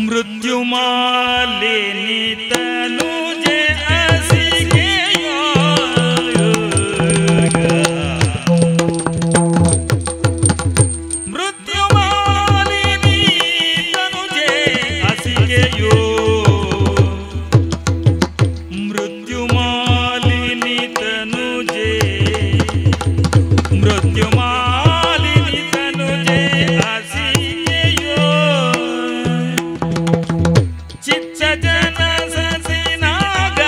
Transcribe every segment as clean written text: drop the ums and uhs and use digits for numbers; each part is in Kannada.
ಮೃತ್ಯುಮಾಲಿನಿ ತನುಜೆ ಅಸಿಗೆಯೋ ಮೃತ್ಯುಮಾಲಿನಿ ತನುಜೆ ಅಸಿಗೆಯೋ ಮೃತ್ಯುಮಾಲಿನಿ ತನುಜೆ ಮೃತ್ಯುಮಾಲಿನಿ ತನುಜೆ ಅಸಿಗೆಯೋ ಚಿತ್ತ ಜನ ಸಸಿನಾಗ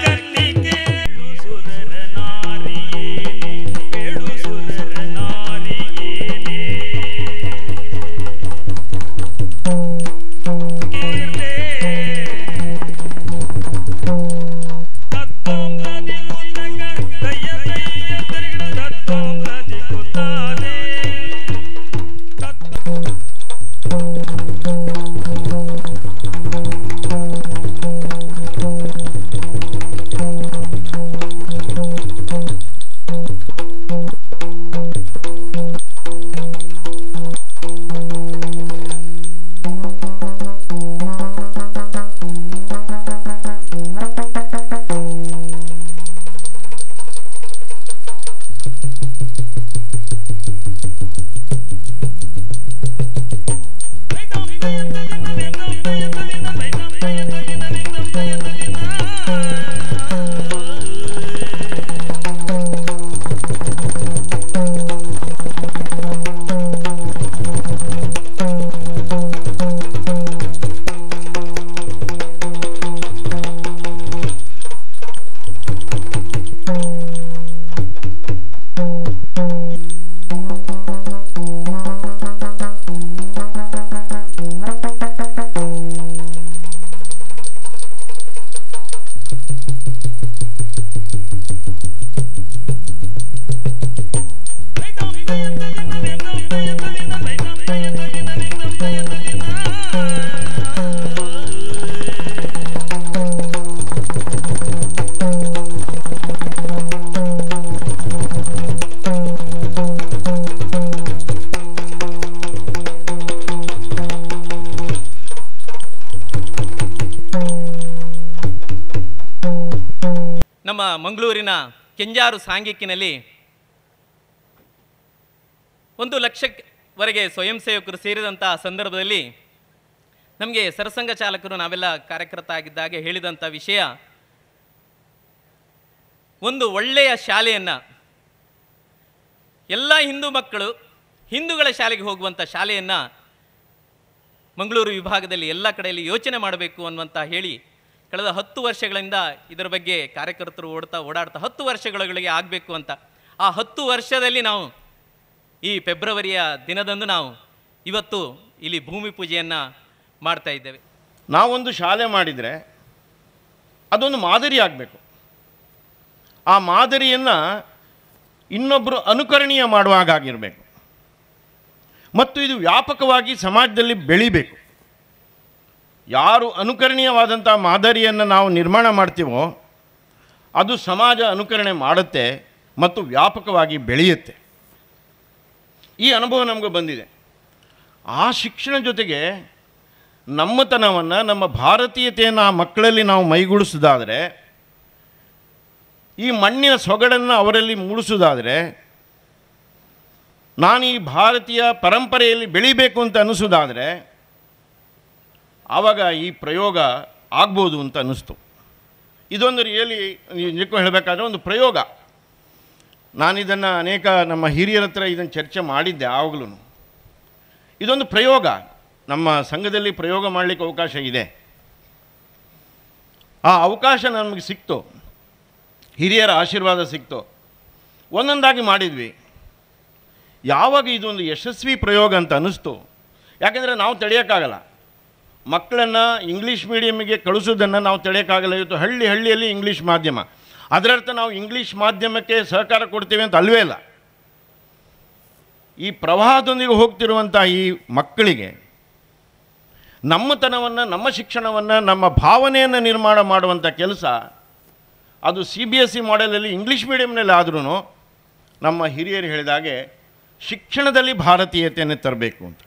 ಕನ್ನಿಕೇಳು ಸುರರ ನಾರಿಯೇನೆ ಕೇಳು ಸುರರ ನಾರಿಯೇನೆ ತತ್ತೋಂ ನದಿ ಕುತಗ ದಯ ದಯ ತಿರುಗಿಡ ತತ್ತೋಂ ನದಿ ಕುತಾನೆ ನಮ್ಮ ಮಂಗಳೂರಿನ ಕೆಂಜಾರು ಸಾಂಘಿಕಿನಲ್ಲಿ 1 ಲಕ್ಷವರೆಗೆ ಸ್ವಯಂ ಸೇವಕರು ಸೇರಿದಂಥ ಸಂದರ್ಭದಲ್ಲಿ ನಮಗೆ ಸರಸಂಘ ಚಾಲಕರು ನಾವೆಲ್ಲ ಕಾರ್ಯಕರ್ತ ಆಗಿದ್ದಾಗ ಹೇಳಿದಂಥ ವಿಷಯ, ಒಂದು ಒಳ್ಳೆಯ ಶಾಲೆಯನ್ನು ಎಲ್ಲ ಹಿಂದೂ ಮಕ್ಕಳು ಹಿಂದೂಗಳ ಶಾಲೆಗೆ ಹೋಗುವಂಥ ಶಾಲೆಯನ್ನು ಮಂಗಳೂರು ವಿಭಾಗದಲ್ಲಿ ಎಲ್ಲ ಕಡೆಯಲ್ಲಿ ಯೋಚನೆ ಮಾಡಬೇಕು ಅನ್ನುವಂಥ ಹೇಳಿ ಕಳೆದ 10 ವರ್ಷಗಳಿಂದ ಇದರ ಬಗ್ಗೆ ಕಾರ್ಯಕರ್ತರು ಓಡಾಡ್ತಾ 10 ವರ್ಷಗಳಿಗೆ ಆಗಬೇಕು ಅಂತ ಆ 10 ವರ್ಷದಲ್ಲಿ ನಾವು ಈ ಫೆಬ್ರವರಿಯ ದಿನದಂದು ನಾವು ಇವತ್ತು ಇಲ್ಲಿ ಭೂಮಿ ಪೂಜೆಯನ್ನು ಮಾಡ್ತಾ ಇದ್ದೇವೆ. ನಾವೊಂದು ಶಾಲೆ ಮಾಡಿದರೆ ಅದೊಂದು ಮಾದರಿ ಆಗಬೇಕು. ಆ ಮಾದರಿಯನ್ನು ಇನ್ನೊಬ್ಬರು ಅನುಕರಣೀಯ ಮಾಡುವಾಗಾಗಿರಬೇಕು ಮತ್ತು ಇದು ವ್ಯಾಪಕವಾಗಿ ಸಮಾಜದಲ್ಲಿ ಬೆಳಿಬೇಕು. ಯಾರು ಅನುಕರಣೀಯವಾದಂಥ ಮಾದರಿಯನ್ನು ನಾವು ನಿರ್ಮಾಣ ಮಾಡ್ತೀವೋ ಅದು ಸಮಾಜ ಅನುಕರಣೆ ಮಾಡುತ್ತೆ ಮತ್ತು ವ್ಯಾಪಕವಾಗಿ ಬೆಳೆಯುತ್ತೆ. ಈ ಅನುಭವ ನಮಗೆ ಬಂದಿದೆ. ಆ ಶಿಕ್ಷಣ ಜೊತೆಗೆ ನಮ್ಮತನವನ್ನು, ನಮ್ಮ ಭಾರತೀಯತೆಯನ್ನು ಆ ಮಕ್ಕಳಲ್ಲಿ ನಾವು ಮೈಗೂಡಿಸೋದಾದರೆ, ಈ ಮಣ್ಣಿನ ಸೊಗಡನ್ನು ಅವರಲ್ಲಿ ಮೂಡಿಸೋದಾದರೆ, ನಾನು ಈ ಭಾರತೀಯ ಪರಂಪರೆಯಲ್ಲಿ ಬೆಳಿಬೇಕು ಅಂತ ಅನಿಸೋದಾದರೆ ಆವಾಗ ಈ ಪ್ರಯೋಗ ಆಗ್ಬೋದು ಅಂತ ಅನ್ನಿಸ್ತು. ಇದೊಂದು ರಿಯಲಿ ನಿಜಕ್ಕೂ ಹೇಳಬೇಕಾದ್ರೆ ಒಂದು ಪ್ರಯೋಗ. ನಾನಿದನ್ನು ಅನೇಕ ನಮ್ಮ ಹಿರಿಯರ ಹತ್ರ ಇದನ್ನು ಚರ್ಚೆ ಮಾಡಿದ್ದೆ. ಆವಾಗಲೂ ಇದೊಂದು ಪ್ರಯೋಗ, ನಮ್ಮ ಸಂಘದಲ್ಲಿ ಪ್ರಯೋಗ ಮಾಡಲಿಕ್ಕೆ ಅವಕಾಶ ಇದೆ. ಆ ಅವಕಾಶ ನಮಗೆ ಸಿಕ್ತು, ಹಿರಿಯರ ಆಶೀರ್ವಾದ ಸಿಕ್ತು, ಒಂದೊಂದಾಗಿ ಮಾಡಿದ್ವಿ. ಯಾವಾಗ ಇದೊಂದು ಯಶಸ್ವಿ ಪ್ರಯೋಗ ಅಂತ ಅನ್ನಿಸ್ತು, ಯಾಕೆಂದರೆ ನಾವು ತಡೆಯೋಕ್ಕಾಗಲ್ಲ. ಮಕ್ಕಳನ್ನು ಇಂಗ್ಲೀಷ್ ಮೀಡಿಯಮ್ಗೆ ಕಳಿಸೋದನ್ನು ನಾವು ತಡೆಯೋಕ್ಕಾಗಲ್ಲ. ಇವತ್ತು ಹಳ್ಳಿಯಲ್ಲಿ ಇಂಗ್ಲೀಷ್ ಮಾಧ್ಯಮ, ಅದರರ್ಥ ನಾವು ಇಂಗ್ಲೀಷ್ ಮಾಧ್ಯಮಕ್ಕೆ ಸಹಕಾರ ಕೊಡ್ತೀವಿ ಅಂತ ಅಲ್ವೇ ಇಲ್ಲ. ಈ ಪ್ರವಾಹದೊಂದಿಗೆ ಹೋಗ್ತಿರುವಂಥ ಈ ಮಕ್ಕಳಿಗೆ ನಮ್ಮತನವನ್ನು, ನಮ್ಮ ಶಿಕ್ಷಣವನ್ನು, ನಮ್ಮ ಭಾವನೆಯನ್ನು ನಿರ್ಮಾಣ ಮಾಡುವಂಥ ಕೆಲಸ ಅದು CBSE ಮಾಡೆಲಲ್ಲಿ ಇಂಗ್ಲೀಷ್ ಮೀಡಿಯಮ್ನಲ್ಲಿ ಆದ್ರೂ ನಮ್ಮ ಹಿರಿಯರು ಹೇಳಿದಾಗೆ ಶಿಕ್ಷಣದಲ್ಲಿ ಭಾರತೀಯತೆಯನ್ನು ತರಬೇಕು ಅಂತ.